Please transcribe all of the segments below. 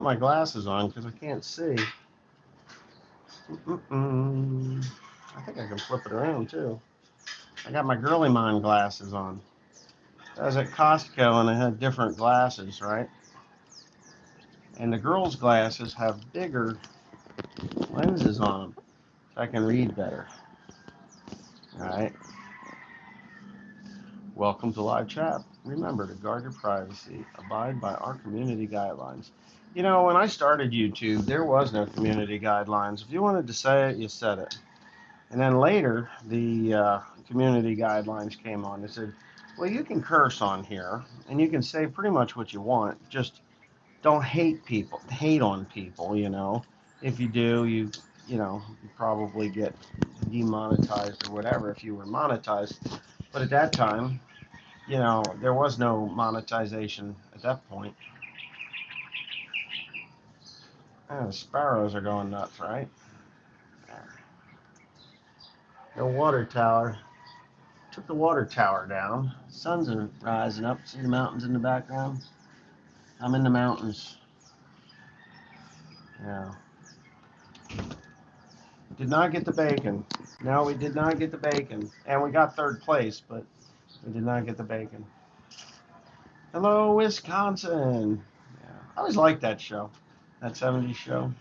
my glasses on because I can't see. I think I can flip it around too. I got my girly mind glasses on. I was at Costco and I had different glasses, right? And the girls' glasses have bigger lenses on them, so I can read better. All right. Welcome to live chat. Remember to guard your privacy. Abide by our community guidelines. You know, when I started YouTube, there was no community guidelines. If you wanted to say it, you said it. And then later, the community guidelines came on. They said, well, you can curse on here, and you can say pretty much what you want. Just don't hate on people, you know. If you do, you probably get demonetized or whatever if you were monetized. But at that time, there was no monetization at that point. The sparrows are going nuts, right? The water tower. Took the water tower down. Sun's rising up. See the mountains in the background? I'm in the mountains. Yeah. Did not get the bacon. No, we did not get the bacon. And we got third place, but we did not get the bacon. Hello, Wisconsin. Yeah. I always liked that show, that 70s show.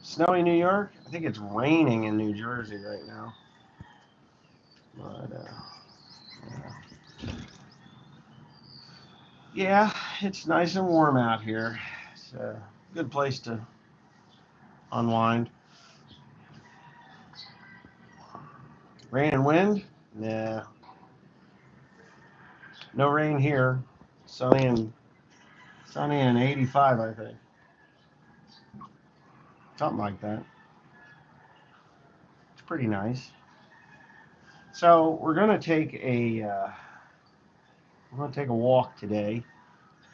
Snowy New York. I think it's raining in New Jersey right now. But, yeah, it's nice and warm out here. It's a good place to unwind. Rain and wind? Nah, no rain here. Sunny and 85, I think. Something like that. It's pretty nice. So we're gonna take a walk today,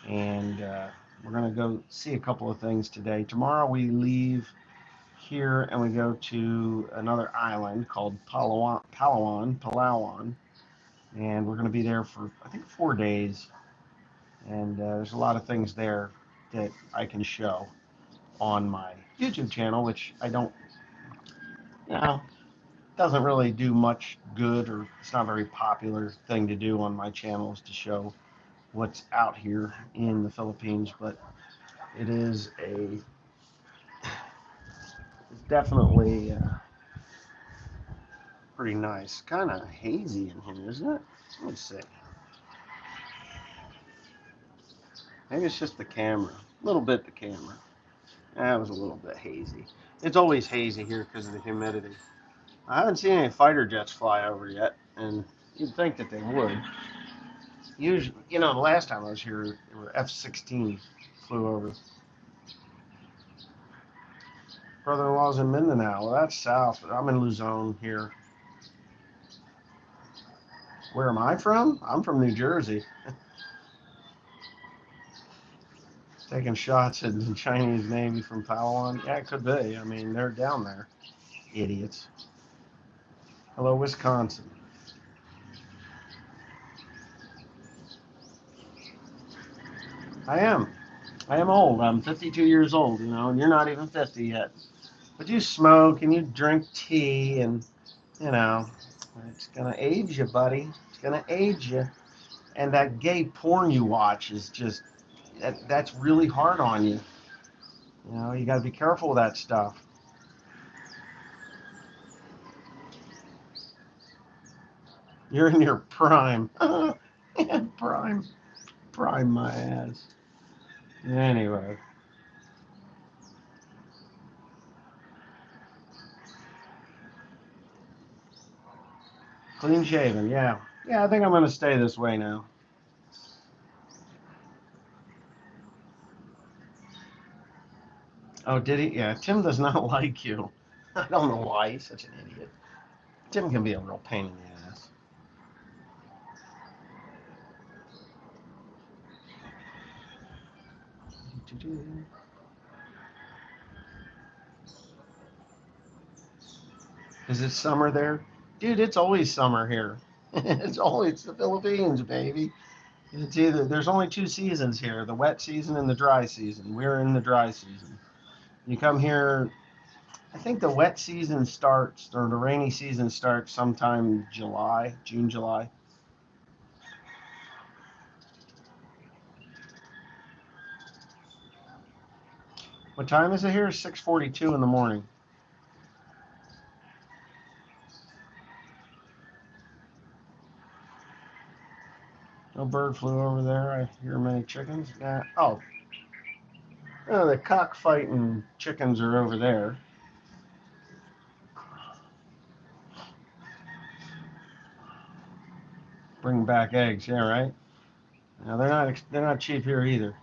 and we're gonna go see a couple of things today. Tomorrow we leave here and we go to another island called Palawan, and we're gonna be there for I think 4 days. And there's a lot of things there that I can show on my YouTube channel, which I don't, you know, doesn't really do much good, or it's not a very popular thing to do on my channel is to show what's out here in the Philippines. But it is it's definitely pretty nice. Kind of hazy in here, isn't it? Let me see. Maybe it's just the camera. A little bit the camera. That was a little bit hazy. It's always hazy here because of the humidity. I haven't seen any fighter jets fly over yet, and you'd think that they would. Usually, the last time I was here, there were F-16 flew over. Brother-in-law's in Mindanao. Well, that's south, but I'm in Luzon here. Where am I from? I'm from New Jersey. Taking shots at the Chinese Navy from Palawan. Yeah, it could be. I mean, they're down there. Idiots. Hello, Wisconsin. I am. I am old. I'm 52 years old, and you're not even 50 yet. But you smoke and you drink tea, and, you know, it's going to age you, buddy. It's going to age you. And that gay porn you watch is just, that's really hard on you. You got to be careful with that stuff. You're in your prime. Yeah, prime my ass. Anyway. Clean shaven, yeah. Yeah, I think I'm going to stay this way now. Oh, did he? Yeah, Tim does not like you. I don't know why. He's such an idiot. Tim can be a real pain in the ass. Is it summer there? Dude, it's always summer here. It's always the Philippines, baby. It's either, there's only two seasons here, the wet season and the dry season. We're in the dry season. You come here, I think the wet season starts, or the rainy season starts sometime July, June, July. What time is it here? 6:42 in the morning. No bird flew over there. I hear many chickens. Yeah. Oh, the cockfighting chickens are over there. Bring back eggs. Yeah, right. Now they're not cheap here either.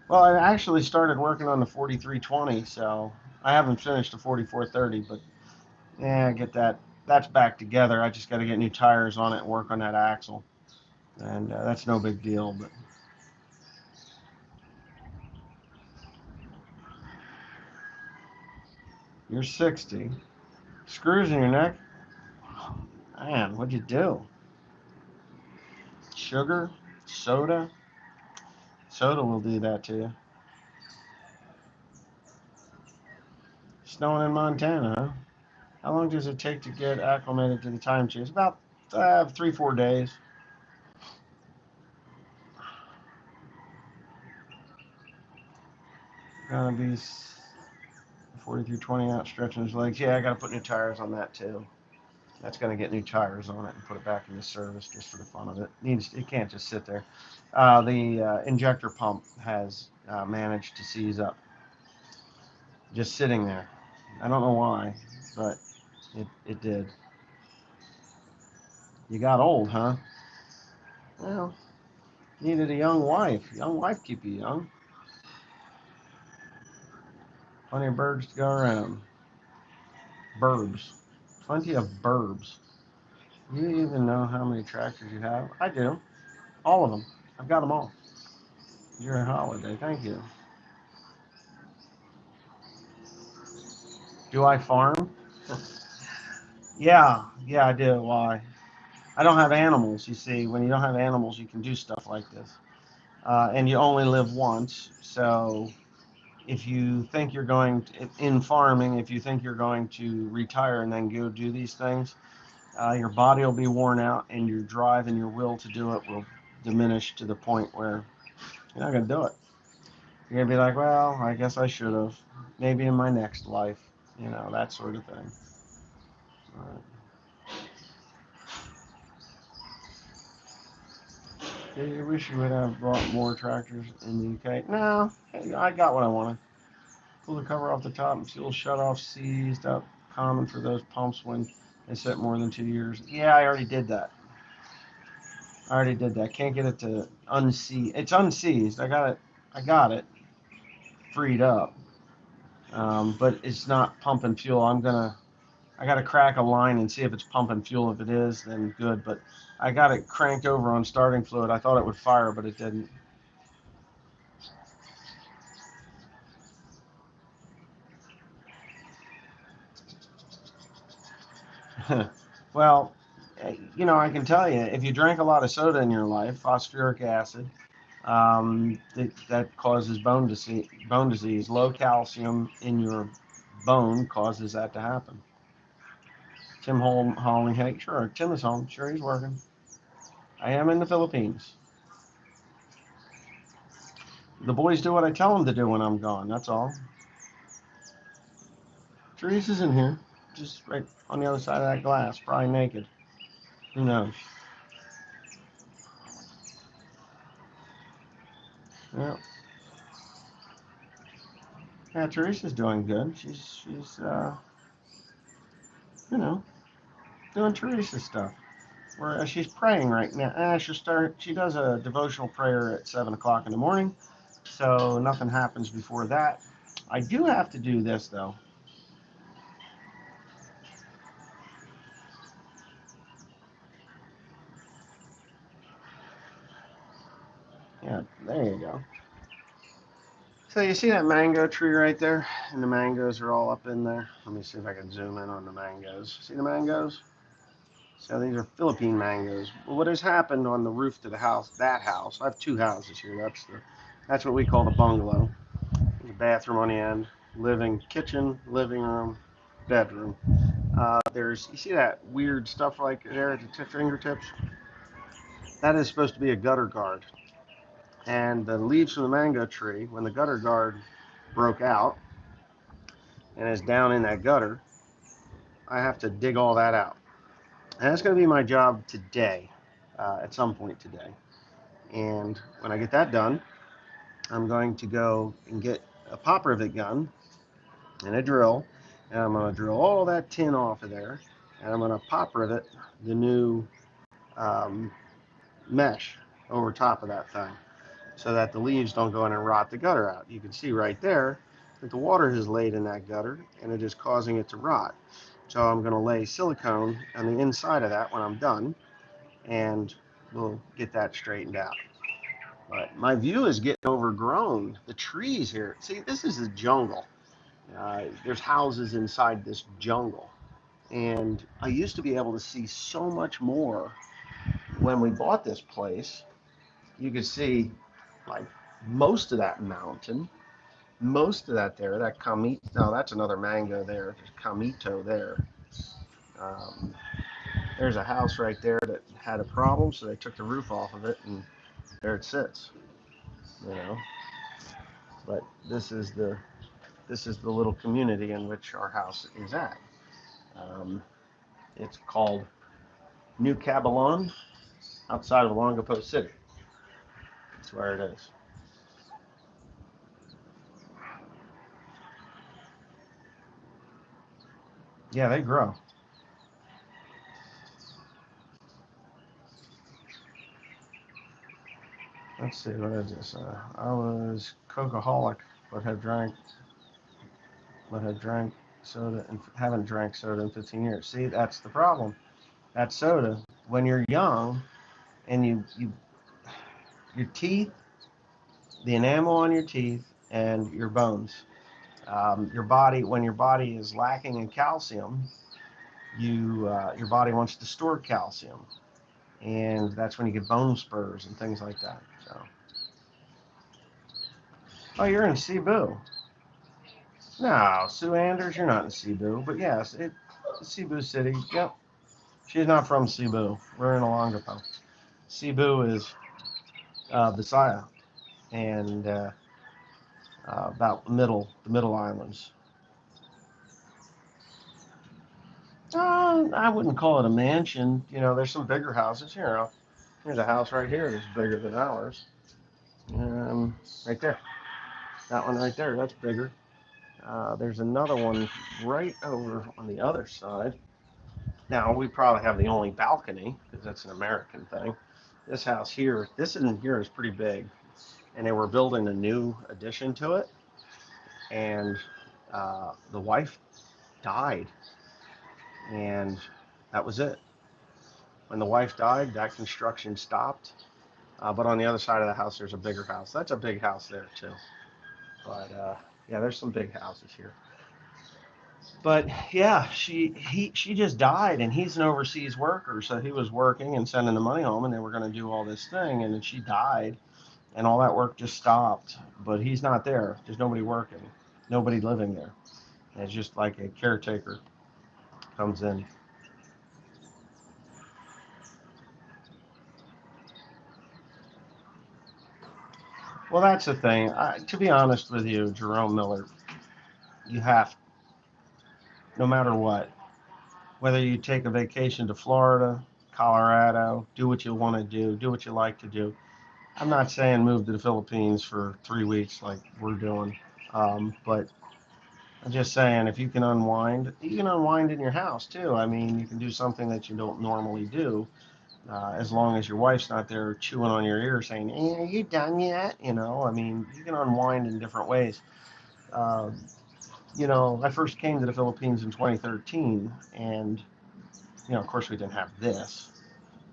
Well, I actually started working on the 4320, so I haven't finished the 4430, but yeah, I get that. That's back together. I just got to get new tires on it and work on that axle, and that's no big deal. But you're 60, screws in your neck. Man, what'd you do? Sugar, soda, soda will do that to you. Snowing in Montana, huh? How long does it take to get acclimated to the time change? About 3, 4 days. Gonna be 4320 out stretching his legs. Yeah, I gotta put new tires on that too. That's gonna get new tires on it and put it back into service just for the fun of it. It can't just sit there. The injector pump has managed to seize up, just sitting there. I don't know why, but it did. You got old, huh? Well, needed a young wife. Young wife keep you young. Plenty of birds to go around. Burbs. Plenty of burbs. Do you even know how many tractors you have? I do. All of them. I've got them all. Your holiday. Thank you. Do I farm? Yeah, I do. Why? I don't have animals. You see, when you don't have animals, you can do stuff like this. And you only live once. So if you think you're going to, in farming, if you think you're going to retire and then go do these things, your body will be worn out and your drive and your will to do it will diminish to the point where you're not going to do it. You're going to be like, well, I guess I should have. Maybe in my next life, that sort of thing. You wish you would have brought more tractors in the UK. No, I got what I wanted. Pull the cover off the top and fuel shut off seized up. Common for those pumps when they sit more than 2 years. Yeah, I already did that. Can't get it to unseize. It's unseized. I got it freed up. But it's not pumping fuel. I gotta crack a line and see if it's pumping fuel. If it is, then good. But I got it cranked over on starting fluid. I thought it would fire, but it didn't. Well, I can tell you, if you drank a lot of soda in your life, phosphoric acid, that causes bone disease. Bone disease. Low calcium in your bone causes that to happen. Tim Holling, hey, sure, Tim is home. Sure, he's working. I am in the Philippines. The boys do what I tell them to do when I'm gone. That's all. Teresa's in here, just right on the other side of that glass, probably naked. Who knows? Yeah, yeah. Teresa's doing good. She's you know doing Teresa stuff. Where she's praying right now. She'll start. She does a devotional prayer at 7 o'clock in the morning, so nothing happens before that. I do have to do this though. Yeah, there you go. So you see that mango tree right there? And the mangoes are all up in there. Let me see if I can zoom in on the mangoes. See the mangoes? So these are Philippine mangoes. Well, what has happened on the roof to the house, that house, I have two houses here. That's what we call the bungalow. There's a bathroom on the end, kitchen, living room, bedroom. You see that weird stuff right there at the fingertips? That is supposed to be a gutter guard. And the leaves from the mango tree, when the gutter guard broke out and is down in that gutter, I have to dig all that out. And that's going to be my job today, at some point today. And when I get that done, I'm going to go and get a pop rivet gun and a drill, and I'm going to drill all that tin off of there, and I'm going to pop rivet the new um, mesh over top of that thing so that the leaves don't go in and rot the gutter out. You can see right there that the water has laid in that gutter and it is causing it to rot. So I'm going to lay silicone on the inside of that when I'm done, and we'll get that straightened out. But my view is getting overgrown. The trees here, see, this is the jungle. There's houses inside this jungle. And I used to be able to see so much more when we bought this place. You could see like most of that mountain, most of that there, that kamito, no, that's another mango there. There's kamito there. Um, there's a house right there that had a problem, so they took the roof off of it, and there it sits. You know, but this is the little community in which our house is at. Um, it's called New Cabalon, outside of Longapo City. That's where it is. Yeah, they grow. Let's see, what is this? I was coca-holic, but have drank soda and haven't drank soda in 15 years. See, that's the problem. That soda, when you're young and your teeth, the enamel on your teeth, and your bones, your body, when your body is lacking in calcium, your body wants to store calcium, and that's when you get bone spurs and things like that. So, oh, you're in Cebu. No, Sue Anders, you're not in Cebu, but yes, Cebu City. Yep, she's not from Cebu. We're in Olongapo. Cebu is Visaya and about the middle islands. I wouldn't call it a mansion. You know, there's some bigger houses here. There's a house right here that's bigger than ours. Right there. That one right there, that's bigger. There's another one right over on the other side. Now, we probably have the only balcony because that's an American thing. This house here, this in here is pretty big, and they were building a new addition to it, and the wife died, and that was it. When the wife died, that construction stopped. But on the other side of the house, there's a bigger house. That's a big house there too. But yeah, there's some big houses here. But yeah, she just died, and he's an overseas worker, so he was working and sending the money home, and they were going to do all this thing, and then she died, and all that work just stopped. But he's not there. There's nobody working, nobody living there. And it's just like a caretaker comes in. Well, that's the thing. To be honest with you, Jerome Miller, you have, no matter what, whether you take a vacation to Florida, Colorado, do what you want to do what you like to do. I'm not saying move to the Philippines for 3 weeks like we're doing, but I'm just saying if you can unwind in your house too. I mean, you can do something that you don't normally do, as long as your wife's not there chewing on your ear saying, "Hey, are you done yet?" You know, I mean, you can unwind in different ways. Uh, I first came to the Philippines in 2013, and of course, we didn't have this,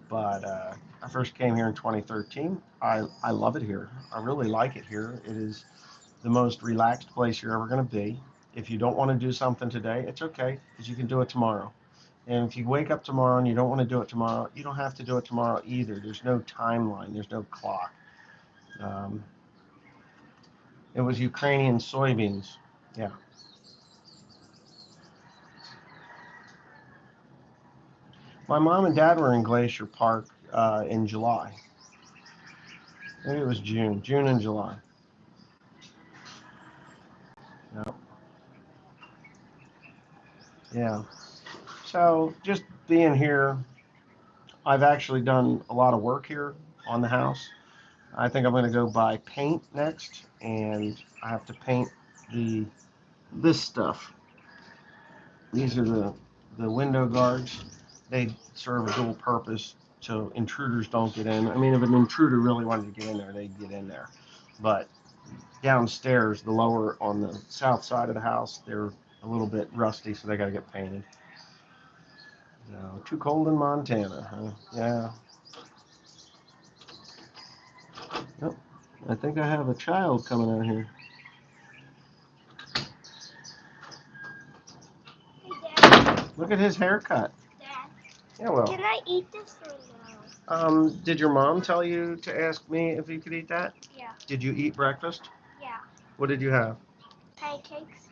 but I first came here in 2013. I love it here. I really like it here. It is the most relaxed place you're ever going to be. If you don't want to do something today, it's okay because you can do it tomorrow. And if you wake up tomorrow and you don't want to do it tomorrow, you don't have to do it tomorrow either. There's no timeline. There's no clock. Um, it was Ukrainian soybeans. Yeah. My mom and dad were in Glacier Park in July. Maybe it was June. June and July. Yeah. Yeah. So just being here, I've actually done a lot of work here on the house. I think I'm going to go buy paint next, and I have to paint the this stuff. These are the window guards. They serve a dual purpose so intruders don't get in. I mean, if an intruder really wanted to get in there, they'd get in there. But downstairs, the lower on the south side of the house, they're a little bit rusty, so they got to get painted. No, too cold in Montana, huh? Yeah. Yep. I think I have a child coming out here. Hey, Dad. Look at his haircut. Dad. Yeah, well. Can I eat this or no? Did your mom tell you to ask me if you could eat that? Yeah. Did you eat breakfast? Yeah. What did you have? Pancakes.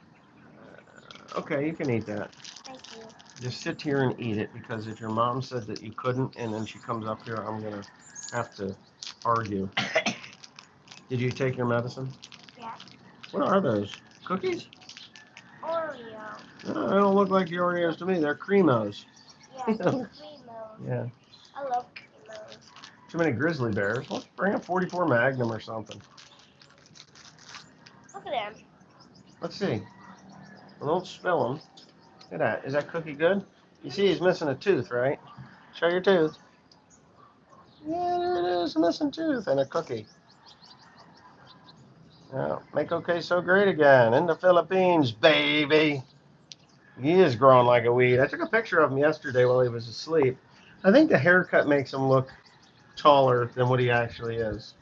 Okay, you can eat that. Thank you. Just sit here and eat it, because if your mom said that you couldn't and then she comes up here, I'm going to have to argue. Did you take your medicine? Yeah. What are those? Cookies? Oreo. No, they don't look like the Oreos to me. They're Cremos. Yeah, Cremos. Yeah. I love Cremos. Too many grizzly bears. Let's bring a 44 Magnum or something. Look at them. Let's see. Well, don't spill them. Look at that. Is that cookie good? You see he's missing a tooth, right? Show your tooth. Yeah, there it is. A missing tooth and a cookie. Yeah, make okay so great again. In the Philippines, baby. He is growing like a weed. I took a picture of him yesterday while he was asleep. I think the haircut makes him look taller than what he actually is.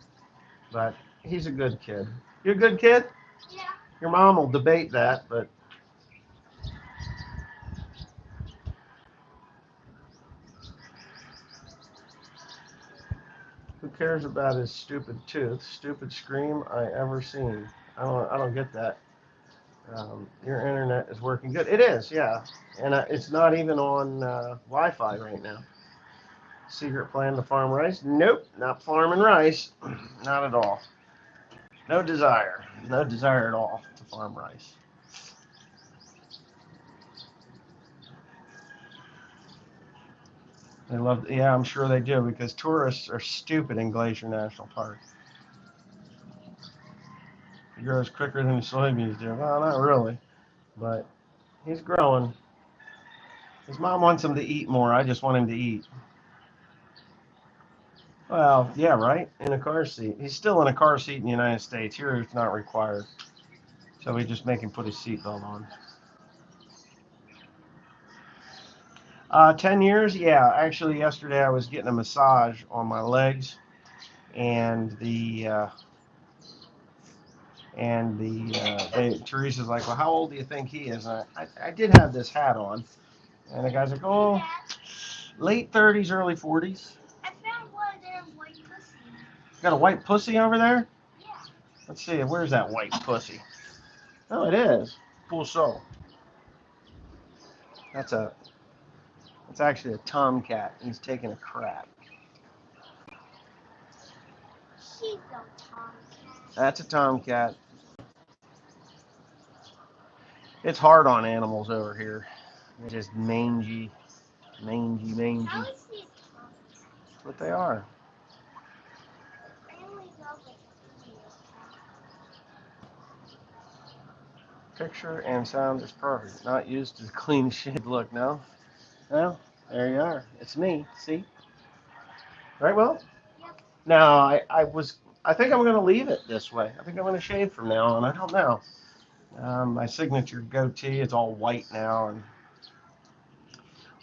But he's a good kid. You a good kid? Yeah. Your mom will debate that, but who cares about his stupid tooth? Stupid scream I ever seen. I don't get that. Your internet is working good. It is, yeah, and it's not even on Wi-Fi right now. Secret plan to farm rice? Nope, not farming rice. Not at all. No desire. No desire at all to farm rice. They love, yeah, I'm sure they do, because tourists are stupid in Glacier National Park. He grows quicker than soybeans do. Well, not really, but he's growing. His mom wants him to eat more. I just want him to eat. Well, yeah, right? In a car seat. He's still in a car seat in the United States. Here it's not required. So we just make him put his seatbelt on. 10 years? Yeah. Actually, yesterday I was getting a massage on my legs, and Teresa's like, well, how old do you think he is? And I did have this hat on, and the guy's like, oh, late 30s, early 40s. I found one of their white pussies. Got a white pussy over there? Yeah. Let's see, where's that white pussy? Oh, it is. Pusso. That's actually a tomcat. He's taking a crap. She's a tomcat. That's a tomcat. It's hard on animals over here. They're just mangy. How is she a tomcat? That's what they are. I only know the female cat. Picture and sound is perfect. Not used to clean shit. Look, no? Well, there you are. It's me. See? Right, Will? Yep. Now, I think I'm going to leave it this way. I think I'm going to shave from now on. I don't know. My signature goatee is all white now. And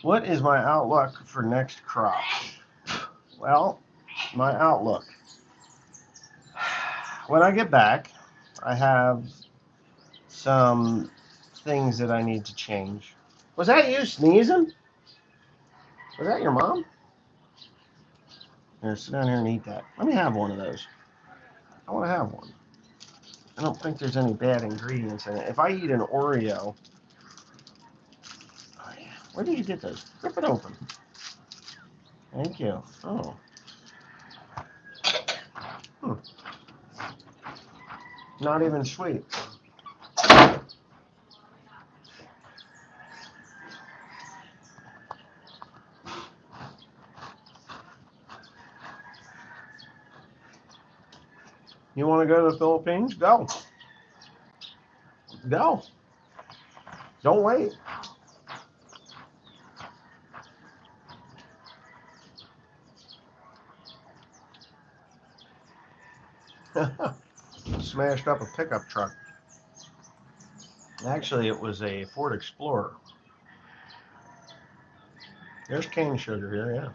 what is my outlook for next crop? Well, my outlook. When I get back, I have some things that I need to change. Was that you sneezing? Was that your mom? Here, sit down here and eat that. Let me have one of those. I want to have one. I don't think there's any bad ingredients in it. If I eat an Oreo, oh yeah, where did you get those? Rip it open. Thank you. Oh, hmm. Not even sweet. You want to go to the Philippines? Go. Go. Don't wait. Smashed up a pickup truck. Actually, it was a Ford Explorer. There's cane sugar here,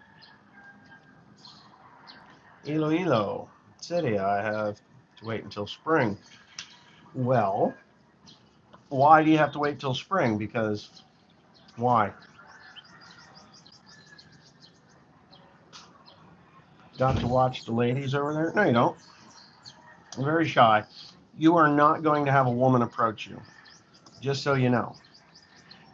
yeah. Iloilo City, I have to wait until spring. Well, why do you have to wait till spring? Because why? Got to watch the ladies over there? No, you don't. I'm very shy. You are not going to have a woman approach you, just so you know.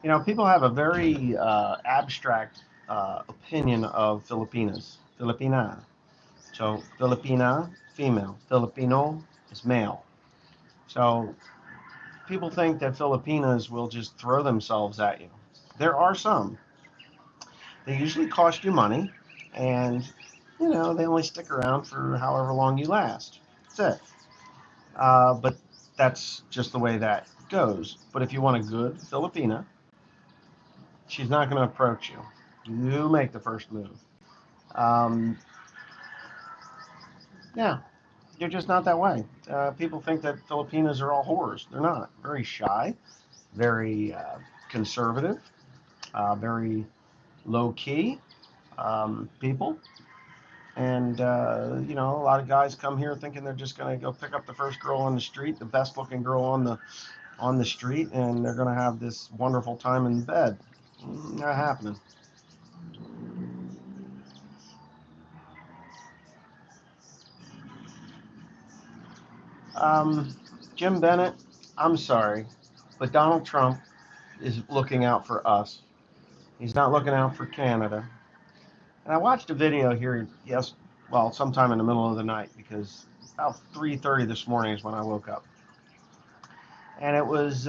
You know, people have a very abstract opinion of Filipinas. Filipina. So, Filipina, female. Filipino is male. So, people think that Filipinas will just throw themselves at you. There are some. They usually cost you money, and, you know, they only stick around for however long you last. That's it. But that's just the way that goes. But if you want a good Filipina, she's not going to approach you. You make the first move. Um, yeah, you're just not that way. People think that Filipinas are all whores. They're not. Very shy, very conservative, very low key people. And, you know, a lot of guys come here thinking they're just going to go pick up the first girl on the street, the best looking girl on the street, and they're going to have this wonderful time in bed. Not happening. Um, Jim Bennett, I'm sorry, but Donald Trump is looking out for us. He's not looking out for Canada. And I watched a video here, yes, well, sometime in the middle of the night because about 3:30 this morning is when I woke up. And it was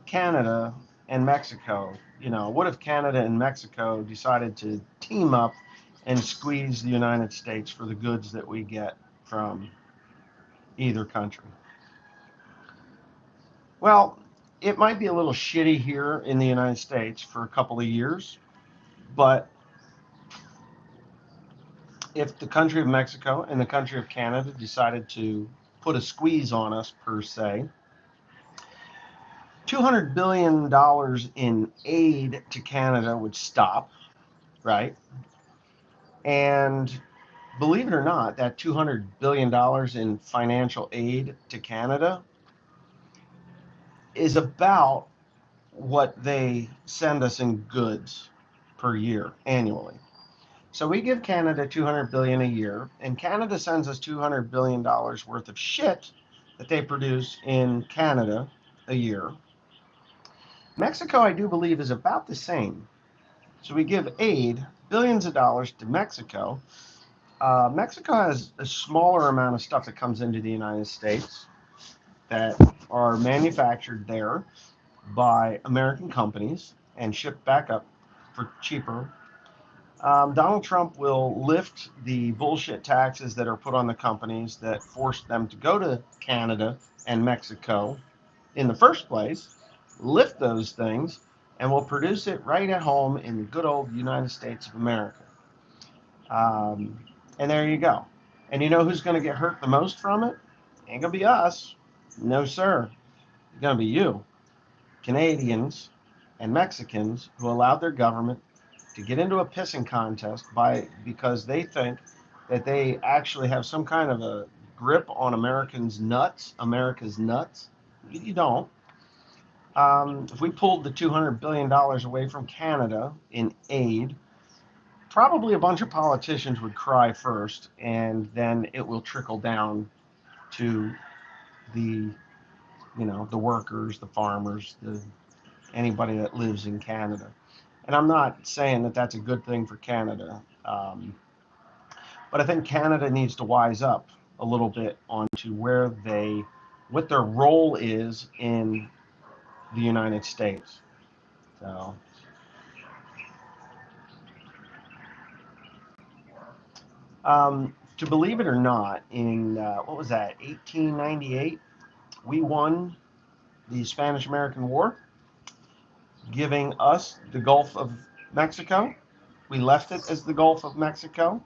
Canada and Mexico. You know, what if Canada and Mexico decided to team up and squeeze the United States for the goods that we get from either country? Well, it might be a little shitty here in the United States for a couple of years, but if the country of Mexico and the country of Canada decided to put a squeeze on us, per se, $200 billion in aid to Canada would stop, right? And believe it or not, that $200 billion in financial aid to Canada is about what they send us in goods per year annually. So we give Canada $200 billion a year, and Canada sends us $200 billion worth of shit that they produce in Canada a year. Mexico, I do believe, is about the same. So we give aid, billions of dollars to Mexico. Mexico has a smaller amount of stuff that comes into the United States that are manufactured there by American companies and shipped back up for cheaper. Donald Trump will lift the bullshit taxes that are put on the companies that forced them to go to Canada and Mexico in the first place, lift those things, and will produce it right at home in the good old United States of America. Um, and there you go. And you know who's going to get hurt the most from it? Ain't going to be us. No, sir. It's going to be you, Canadians and Mexicans, who allowed their government to get into a pissing contest because they think that they actually have some kind of a grip on America's nuts. You don't. If we pulled the $200 billion away from Canada in aid, probably a bunch of politicians would cry first, and then it will trickle down to the, the workers, the farmers, anybody that lives in Canada. And I'm not saying that that's a good thing for Canada, but I think Canada needs to wise up a little bit onto what their role is in the United States. So, to believe it or not, in what was that, 1898, we won the Spanish American War, giving us the Gulf of Mexico. We left it as the Gulf of Mexico.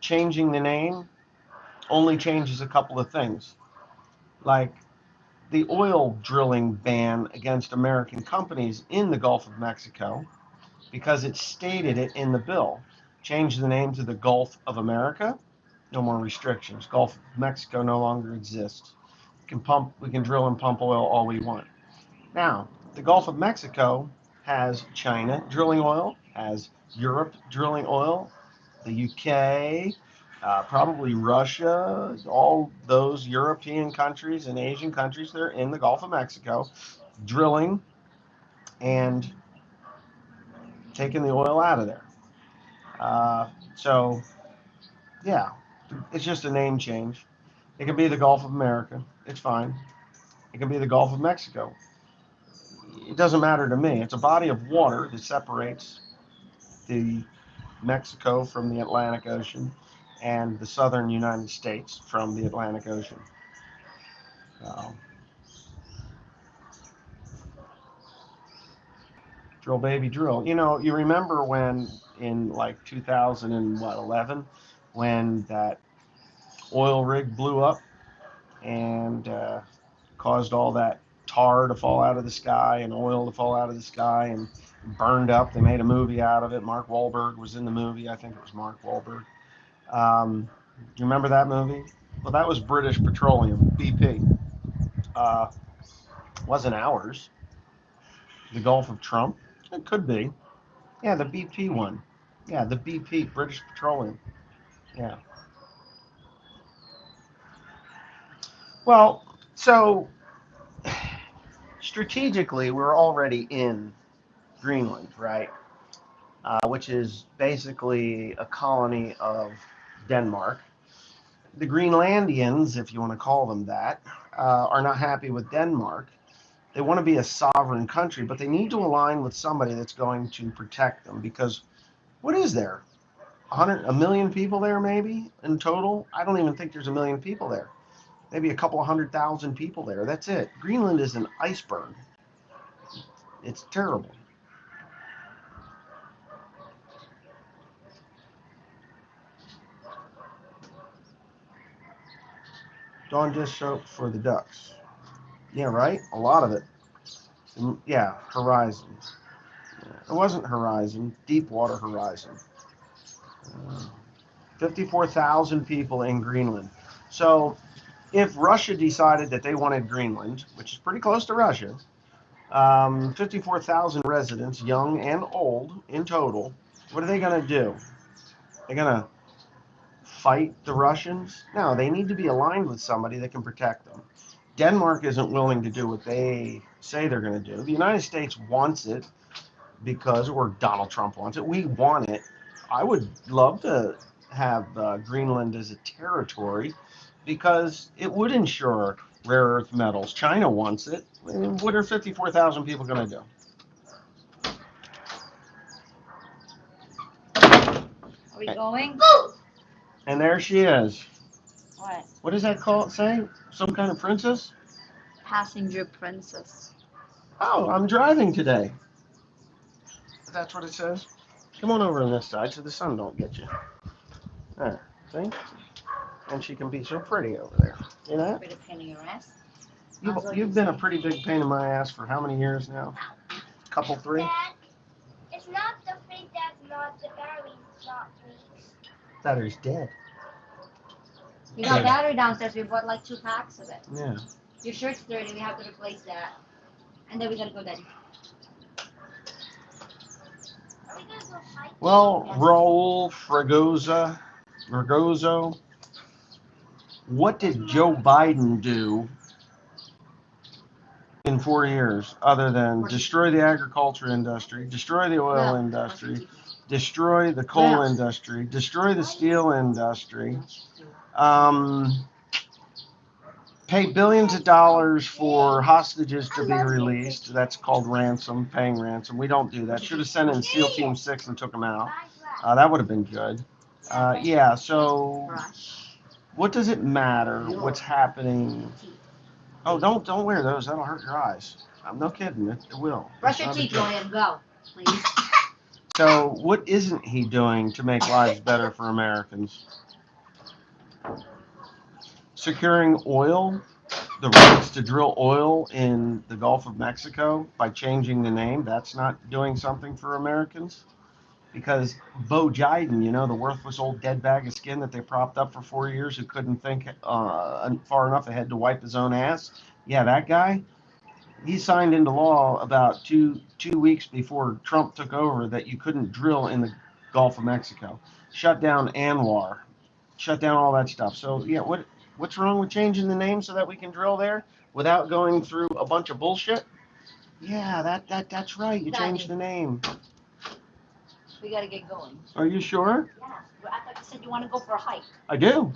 Changing the name only changes a couple of things, like the oil drilling ban against American companies in the Gulf of Mexico, because it stated it in the bill. Change the name to the Gulf of America, no more restrictions. Gulf of Mexico no longer exists. We can drill and pump oil all we want. Now, the Gulf of Mexico has China drilling oil, has Europe drilling oil, the UK, probably Russia, all those European countries and Asian countries that are in the Gulf of Mexico drilling and taking the oil out of there. So, yeah, it's just a name change. It can be the Gulf of America. It's fine. It can be the Gulf of Mexico. It doesn't matter to me. It's a body of water that separates the Mexico from the Atlantic Ocean and the southern United States from the Atlantic Ocean. So, drill, baby, drill. You remember when in like 2011, when that oil rig blew up and caused all that tar to fall out of the sky and oil to fall out of the sky and burned up. They made a movie out of it. Mark Wahlberg was in the movie. I think it was Mark Wahlberg. Do you remember that movie? Well, that was British Petroleum, BP. Uh, wasn't ours. The Gulf of Trump. It could be. Yeah, the BP one. Yeah, the BP, British Petroleum. Yeah. Well, so strategically, we're already in Greenland, right? Which is basically a colony of Denmark. The Greenlandians, if you want to call them that, are not happy with Denmark. They want to be a sovereign country, but they need to align with somebody that's going to protect them. Because what is there? A million people there, maybe in total? I don't even think there's a million people there. Maybe a couple of 100,000 people there. That's it. Greenland is an iceberg. It's terrible. Dawn dish soap for the ducks. Yeah, right? A lot of it. Yeah, Horizon. It wasn't Horizon, Deepwater Horizon. 54,000 people in Greenland. So if Russia decided that they wanted Greenland, which is pretty close to Russia, 54,000 residents, young and old in total, what are they going to do? They're going to fight the Russians? No, they need to be aligned with somebody that can protect them. Denmark isn't willing to do what they say they're going to do. The United States wants it or Donald Trump wants it. We want it. I would love to have Greenland as a territory because it would ensure rare earth metals. China wants it. What are 54,000 people going to do? Are we going? And there she is. What? What does that say? Some kind of princess? Passenger princess. Oh, I'm driving today. That's what it says. Come on over on this side so the sun don't get you. There, see? And she can be so pretty over there. You know? With a pain in your ass. You've been a pretty big pain in my ass for how many years now? Couple, three? Dad, it's not the thing that's not the battery's not weak. Battery's dead. We got battery downstairs. We bought like 2 packs of it. Yeah. Your shirt's dirty. We have to replace that. And then we gotta go then. Well, Raul Fragoso, what did Joe Biden do in 4 years other than destroy the agriculture industry, destroy the oil industry, destroy the coal industry, destroy the steel industry, pay billions of dollars for hostages to be released? That's called ransom, paying ransom. We don't do that. Should have sent in SEAL Team 6 and took them out. That would have been good. Yeah, so what does it matter what's happening? Oh, don't wear those. That'll hurt your eyes. I'm no kidding. It will. Brush your teeth, Julian. Go, please. So what isn't he doing to make lives better for Americans? Securing oil, the rights to drill oil in the Gulf of Mexico by changing the name. That's not doing something for Americans. Because Bo Jiden, the worthless old dead bag of skin that they propped up for 4 years who couldn't think far enough ahead to wipe his own ass. Yeah, that guy. He signed into law about two weeks before Trump took over that you couldn't drill in the Gulf of Mexico. Shut down ANWR. Shut down all that stuff. So yeah, what's wrong with changing the name so that we can drill there without going through a bunch of bullshit? Yeah, that's right. You changed the name. We gotta get going. Are you sure? Yeah. I thought you said you want to go for a hike. I do.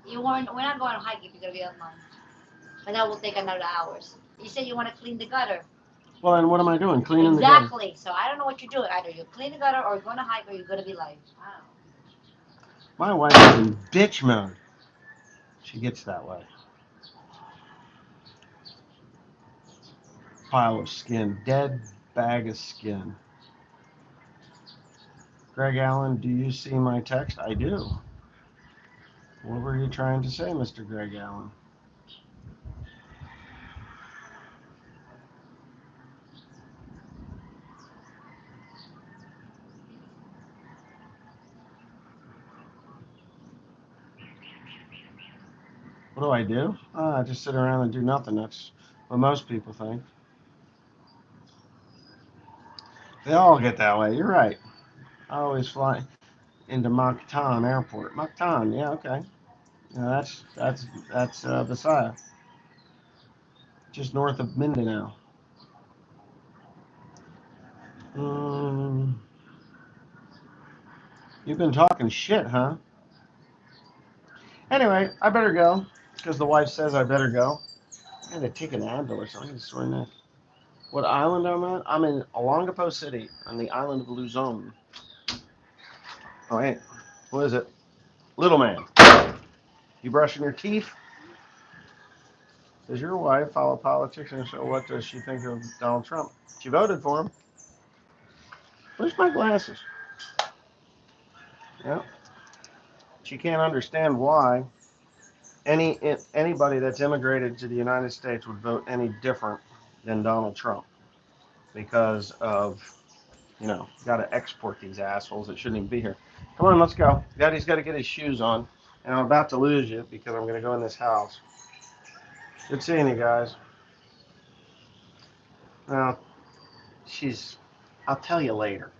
We're not going on a hike if you're gonna be online. But that will take another hours. You said you want to clean the gutter. Well, then what am I doing? Cleaning the gutter. Exactly. So I don't know what you're doing. Either you clean the gutter or you're going to hike or you're going to be live. Wow. My wife is in bitch mode. She gets that way. Pile of skin. Dead bag of skin. Greg Allen, do you see my text? I do. What were you trying to say, Mr. Greg Allen? What do I do? I just sit around and do nothing. That's what most people think. They all get that way. You're right. I always fly into Mactan Airport. Mactan, yeah, okay. Yeah, that's Visaya, just north of Mindanao. You've been talking shit, huh? Anyway, I better go because the wife says I better go. I had to take an Advil or something. I sore neck. What island I'm at? I'm in Olongapo City on the island of Luzon. Oh, hey, what is it? Little man, you brushing your teeth? Does your wife follow politics, and so what does she think of Donald Trump? She voted for him. Where's my glasses? Yeah. She can't understand why anybody that's immigrated to the United States would vote any different than Donald Trump because of, got to export these assholes that shouldn't even be here. Come on, let's go. Daddy's got to get his shoes on, and I'm about to lose you because I'm going to go in this house. Good seeing you guys. Well, I'll tell you later.